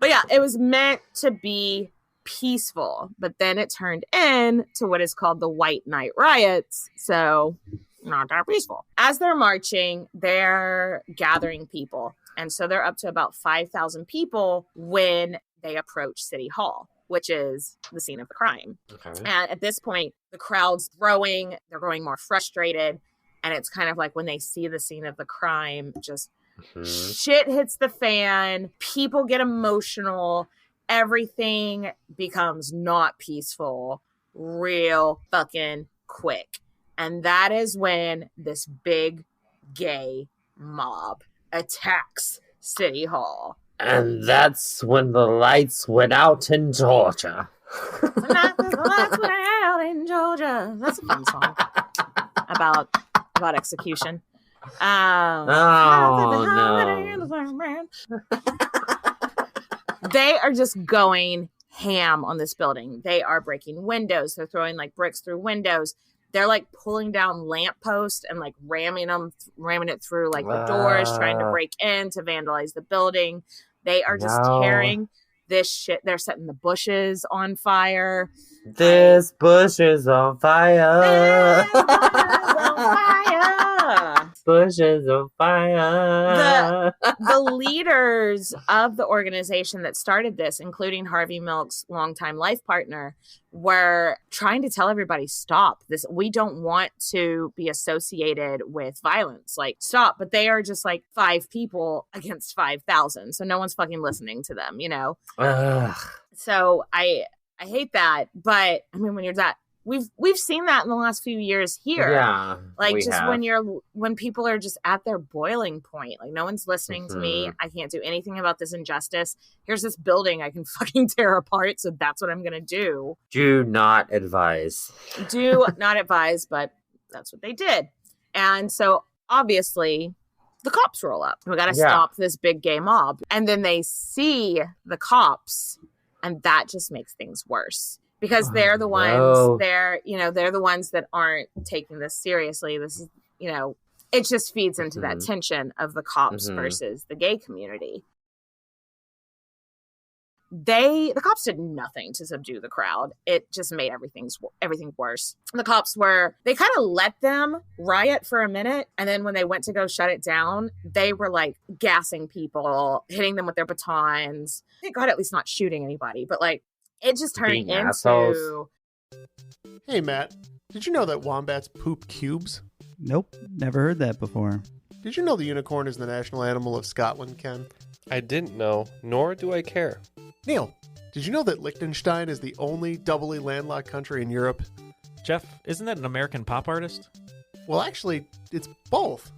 S5: But yeah, it was meant to be peaceful, but then it turned into what is called the White Night Riots. So not that peaceful. As they're marching, they're gathering people. And so they're up to about 5,000 people when they approach City Hall, which is the scene of the crime. Okay. And at this point, the crowd's growing, they're growing more frustrated. And it's kind of like when they see the scene of the crime, just shit hits the fan. People get emotional. Everything becomes not peaceful real fucking quick. And that is when this big gay mob attacks City Hall.
S4: And that's when the lights went out in Georgia.
S5: The lights went out in Georgia. That's a fun song about execution. No. They are just going ham on this building. They are breaking windows. They're throwing like bricks through windows. They're like pulling down lampposts and like ramming it through like the doors, trying to break in to vandalize the building. They are just tearing this shit. They're setting the bushes on fire.
S4: This bush is on fire. Bushes on fire.
S5: The leaders of the organization that started this, including Harvey Milk's longtime life partner, were trying to tell everybody, stop this. We don't want to be associated with violence. Like, stop. But they are just like 5 people against 5,000. So no one's fucking listening to them, you know? So I hate that. But I mean, when you're that, we've seen that in the last few years here. Yeah. Like just when people are just at their boiling point, like no one's listening to me. I can't do anything about this injustice. Here's this building I can fucking tear apart. So that's what I'm going to do.
S4: Do not advise.
S5: Do not advise, but that's what they did. And so obviously the cops roll up. We got to stop this big gay mob. And then they see the cops, and that just makes things worse. Because they're the ones, they're the ones that aren't taking this seriously. This is, it just feeds into that tension of the cops versus the gay community. The cops did nothing to subdue the crowd. It just made everything worse. The cops they kind of let them riot for a minute. And then when they went to go shut it down, they were like gassing people, hitting them with their batons. Thank God at least not shooting anybody, but like, it just turned into... Assholes.
S9: Hey, Matt. Did you know that wombats poop cubes?
S10: Nope. Never heard that before.
S9: Did you know the unicorn is the national animal of Scotland, Ken?
S11: I didn't know, nor do I care.
S9: Neil, did you know that Liechtenstein is the only doubly landlocked country in Europe?
S12: Jeff, isn't that an American pop artist?
S9: Well, actually, it's both.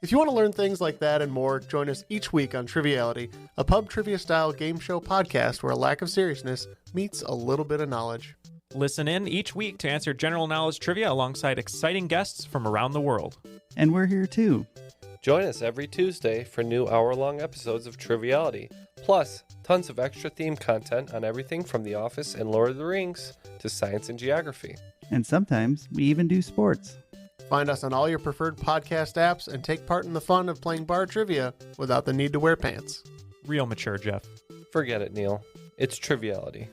S9: If you want to learn things like that and more, join us each week on Triviality, a pub trivia-style game show podcast where a lack of seriousness meets a little bit of knowledge.
S12: Listen in each week to answer general knowledge trivia alongside exciting guests from around the world.
S10: And we're here too.
S11: Join us every Tuesday for new hour-long episodes of Triviality, plus tons of extra theme content on everything from The Office and Lord of the Rings to science and geography.
S10: And sometimes we even do sports.
S9: Find us on all your preferred podcast apps and take part in the fun of playing bar trivia without the need to wear pants.
S12: Real mature, Jeff.
S11: Forget it, Neil. It's Triviality.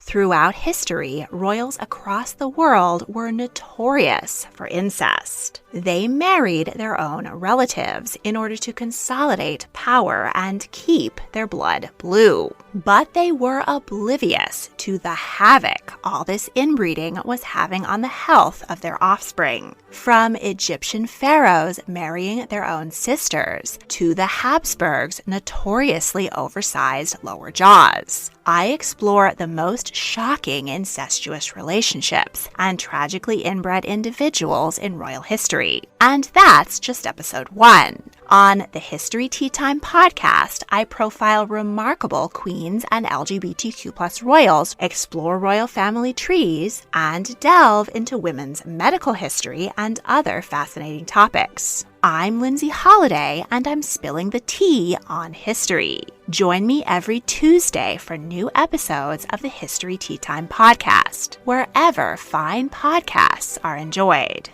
S13: Throughout history, royals across the world were notorious for incest. They married their own relatives in order to consolidate power and keep their blood blue. But they were oblivious to the havoc all this inbreeding was having on the health of their offspring. From Egyptian pharaohs marrying their own sisters to the Habsburgs' notoriously oversized lower jaws, I explore the most shocking incestuous relationships and tragically inbred individuals in royal history. And that's just episode 1. On the History Tea Time podcast, I profile remarkable queens and LGBTQ+ royals, explore royal family trees, and delve into women's medical history and other fascinating topics. I'm Lindsay Holiday, and I'm spilling the tea on history. Join me every Tuesday for new episodes of the History Tea Time podcast, wherever fine podcasts are enjoyed.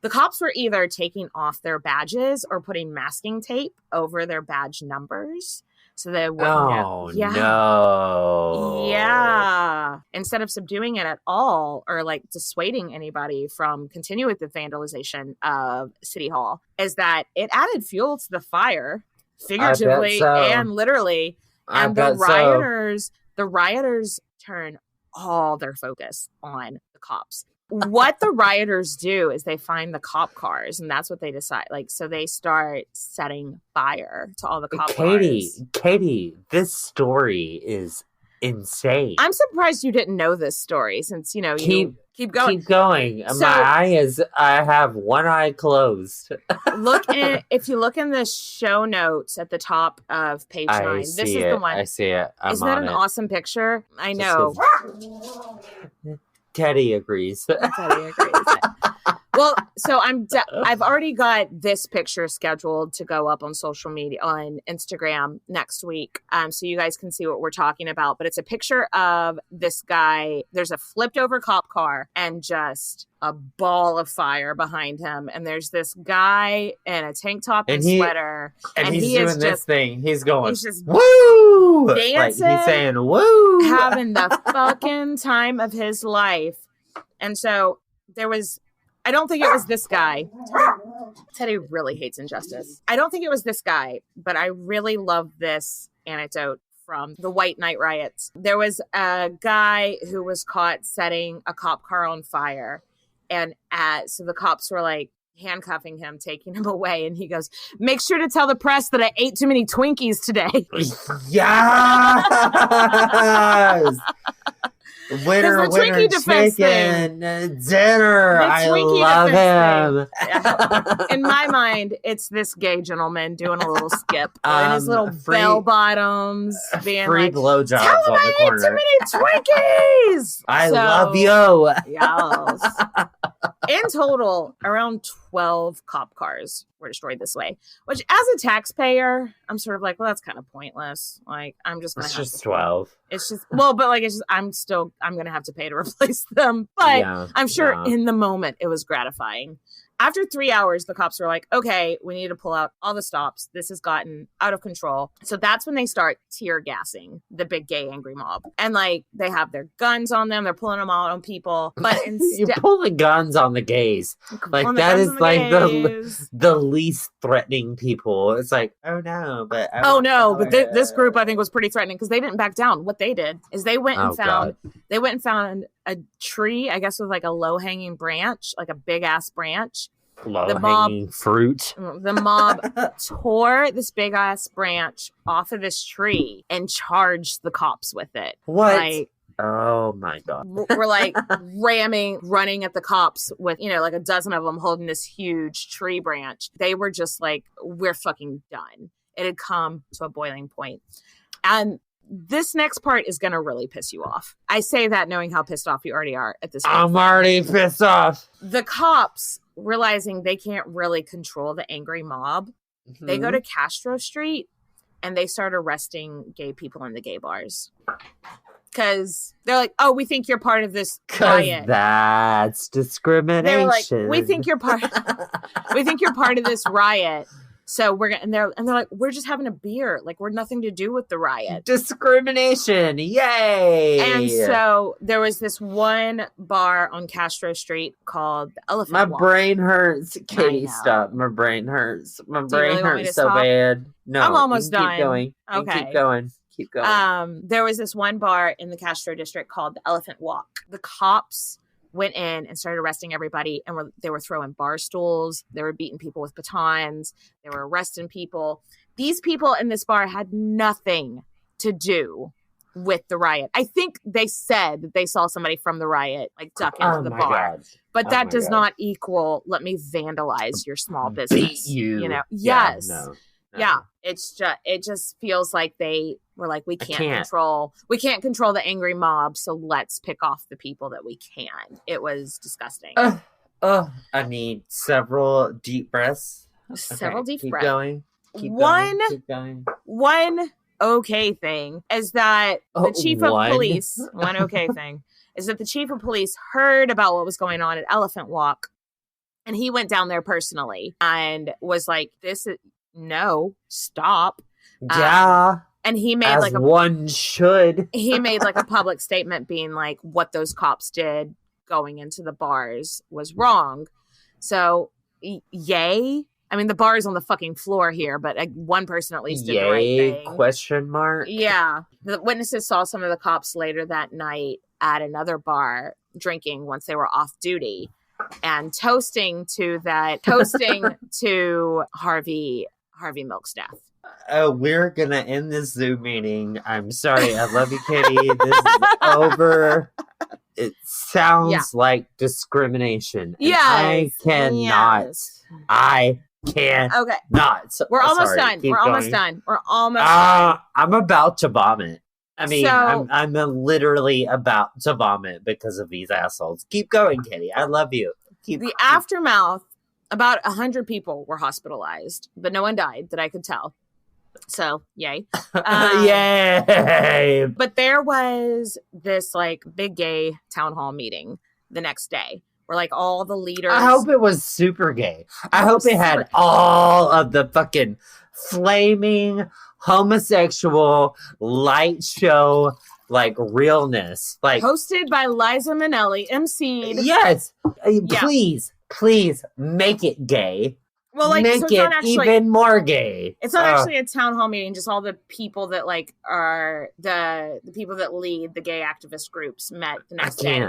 S5: The cops were either taking off their badges or putting masking tape over their badge numbers. So they wouldn't
S4: no.
S5: Yeah. Instead of subduing it at all or like dissuading anybody from continuing with the vandalization of City Hall, is that it added fuel to the fire, figuratively and literally. And the rioters turn all their focus on the cops. What the rioters do is they find the cop cars, and that's what they decide. Like, so they start setting fire to all the cop cars.
S4: Katie, this story is insane.
S5: I'm surprised you didn't know this story, since you keep going.
S4: Keep going. So, I have one eye closed.
S5: If you look in the show notes at the top of page 9, this is the one.
S4: I see it.
S5: Isn't that an awesome picture? I know.
S4: Teddy agrees.
S5: Well, so I've already got this picture scheduled to go up on social media, on Instagram next week. So you guys can see what we're talking about. But it's a picture of this guy. There's a flipped over cop car and just a ball of fire behind him. And there's this guy in a tank top and sweater.
S4: And he's doing this thing. He's going,
S5: he's just
S4: woo!
S5: Dancing.
S4: Like he's saying, woo!
S5: Having the fucking time of his life. And so I don't think it was this guy. Teddy really hates injustice. I don't think it was this guy, but I really love this anecdote from the White Night Riots. There was a guy who was caught setting a cop car on fire. And so the cops were like handcuffing him, taking him away. And he goes, "Make sure to tell the press that I ate too many Twinkies today."
S4: Yes! Winner,
S5: Twinkie Defense
S4: chicken dinner. I love him.
S5: Yeah. In my mind, it's this gay gentleman doing a little skip in his little bell bottoms, being
S4: free
S5: like,
S4: blowjobs
S5: "Tell
S4: on the corner.
S5: Too many Twinkies."
S4: I love you.
S5: Yes. In total, around 12 cop cars were destroyed this way, which as a taxpayer, I'm sort of like, well, that's kind of pointless. Like, I'm just going to have
S4: 12.
S5: It's just, well, but like, it's just, I'm going to have to pay to replace them. But I'm sure in the moment it was gratifying. After 3 hours, the cops were like, okay, we need to pull out all the stops. This has gotten out of control. So that's when they start tear gassing the big gay angry mob. And like, they have their guns on them. They're pulling them out on people. But instead,
S4: you pull the guns on the gays. Like, that is like the least threatening people. It's like, oh no, but
S5: this group I think was pretty threatening because they didn't back down. What they did is they went and found a tree, I guess with like a low hanging branch, like a big ass branch.
S4: Low-hanging fruit.
S5: The mob tore this big-ass branch off of this tree and charged the cops with it.
S4: What?
S5: Like,
S4: oh, my God.
S5: We're like running at the cops with, like a dozen of them holding this huge tree branch. They were just like, we're fucking done. It had come to a boiling point. And this next part is going to really piss you off. I say that knowing how pissed off you already are at this point.
S4: I'm already pissed off.
S5: The cops, realizing they can't really control the angry mob, they go to Castro Street and they start arresting gay people in the gay bars. Because they're like, oh, we think you're part of this riot.
S4: That's discrimination.
S5: They're like, we think you're part of this riot. So we're gonna, they're like, we're just having a beer. Like, we're nothing to do with the riot.
S4: Discrimination. Yay.
S5: And so there was this one bar on Castro Street called the Elephant Walk.
S4: My brain hurts. Katie, stop. My brain hurts. My brain hurts so bad. No,
S5: I'm almost done.
S4: Keep going.
S5: Okay.
S4: Keep going.
S5: There was this one bar in the Castro district called the Elephant Walk. The cops went in and started arresting everybody, and they were throwing bar stools. They were beating people with batons. They were arresting people. These people in this bar had nothing to do with the riot. I think they said that they saw somebody from the riot like duck into the bar. God. But that does not equal, let me vandalize your small business.
S4: Beat you.
S5: You know?
S4: Yeah,
S5: Yes.
S4: no.
S5: Yeah. It just feels like they were like, we can't control the angry mob, so let's pick off the people that we can. It was disgusting.
S4: I need several deep breaths.
S5: Several deep
S4: keep
S5: breaths.
S4: Going. Keep going.
S5: One okay thing is that the chief of police, one okay thing is that the chief of police heard about what was going on at Elephant Walk, and he went down there personally and was like, stop.
S4: Yeah.
S5: And he made
S4: one should.
S5: He made like a public statement being like, what those cops did going into the bars was wrong. So yay. I mean, the bar is on the fucking floor here, but one person at least did the right thing.
S4: Question mark?
S5: Yeah. The witnesses saw some of the cops later that night at another bar drinking once they were off duty and toasting to Harvey Milk's death.
S4: We're going to end this Zoom meeting. I'm sorry. I love you, Katie. This is over. It sounds like discrimination.
S5: Yeah.
S4: I cannot.
S5: Yes.
S4: I can't.
S5: Okay.
S4: Not.
S5: We're almost done. We're almost done.
S4: I'm about to vomit. I mean, I'm literally about to vomit because of these assholes. Keep going, Katie. I love you.
S5: Aftermath, about 100 people were hospitalized, but no one died that I could tell. So, yay.
S4: Yay!
S5: But there was this like big gay town hall meeting the next day where like all the leaders.
S4: I hope it was super gay. I hope it had all of the fucking flaming homosexual light show like realness. Like
S5: hosted by Liza Minnelli, MC'd.
S4: Yes. Please make it gay.
S5: Well, like,
S4: make it even more gay.
S5: It's not actually a town hall meeting. Just all the people that like are the people that lead the gay activist groups met the next day.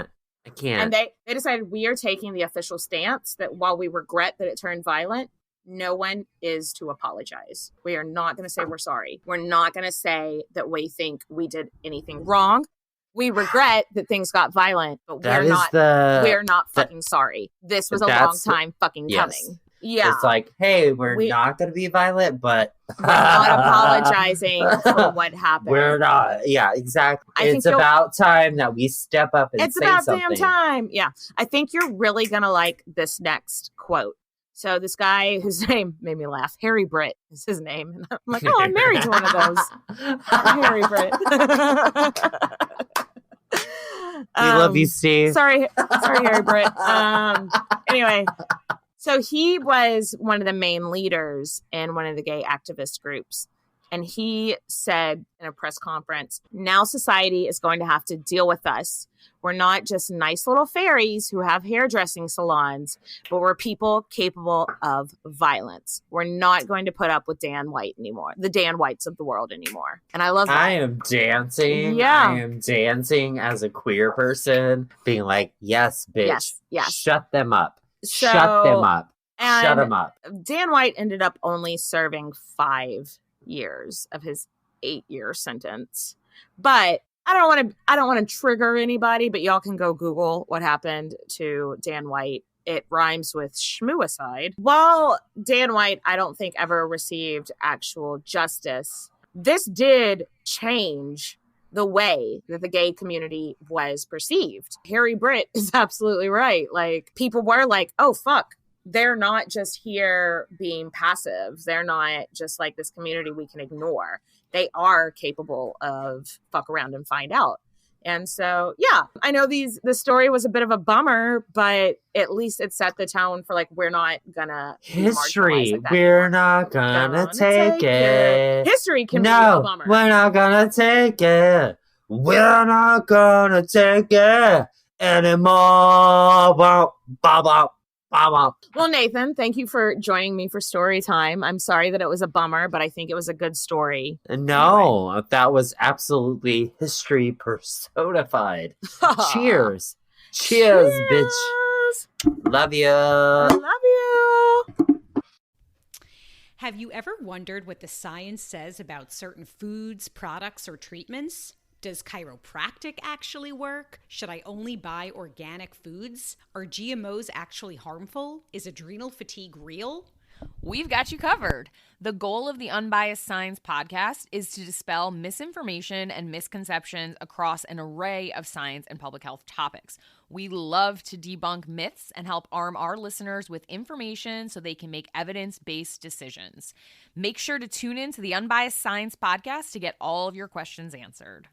S4: I can't.
S5: And they decided we are taking the official stance that while we regret that it turned violent, no one is to apologize. We are not going to say we're sorry. We're not going to say that we think we did anything wrong. We regret that things got violent, but we're not fucking sorry. This was a long time fucking coming. Yeah.
S4: It's like, hey, we're not going to be violent, but
S5: we're not apologizing for what happened.
S4: We're not. Yeah, exactly. It's about time that we step up and say something.
S5: It's about damn time. Yeah. I think you're really going to like this next quote. So this guy whose name made me laugh, Harry Britt is his name. And I'm like, I'm married to one of those. Harry Britt.
S4: We love you, Steve.
S5: Sorry, Harry Britt. Anyway, so he was one of the main leaders in one of the gay activist groups. And he said in a press conference, now society is going to have to deal with us. We're not just nice little fairies who have hairdressing salons, but we're people capable of violence. We're not going to put up with Dan White anymore, the Dan Whites of the world anymore. And I love that.
S4: I am dancing.
S5: Yeah.
S4: I am dancing as a queer person, being like, yes, bitch.
S5: Yes.
S4: Shut them up. Shut them up. Shut them up.
S5: Dan White ended up only serving 5 years of his 8-year sentence. But I don't want to trigger anybody, but y'all can go Google what happened to Dan White. It rhymes with schmooicide. While Dan White, I don't think ever received actual justice, this did change the way that the gay community was perceived. Harry Britt is absolutely right. Like, people were like, oh, fuck. They're not just here being passive. They're not just like this community we can ignore. They are capable of fuck around and find out. And so, yeah, I know the story was a bit of a bummer, but at least it set the tone for like, we're not gonna
S4: history. Like we're not gonna take it.
S5: History can be a bummer.
S4: We're not gonna take it. We're not gonna take it anymore.
S5: Well, Nathan, thank you for joining me for story time. I'm sorry that it was a bummer, but I think it was a good story.
S4: No,
S5: anyway.
S4: That was absolutely history personified. Cheers. Cheers, bitch. Love you.
S5: I love you.
S14: Have you ever wondered what the science says about certain foods, products, or treatments? Does chiropractic actually work? Should I only buy organic foods? Are GMOs actually harmful? Is adrenal fatigue real?
S15: We've got you covered. The goal of the Unbiased Science podcast is to dispel misinformation and misconceptions across an array of science and public health topics. We love to debunk myths and help arm our listeners with information so they can make evidence-based decisions. Make sure to tune in to the Unbiased Science podcast to get all of your questions answered.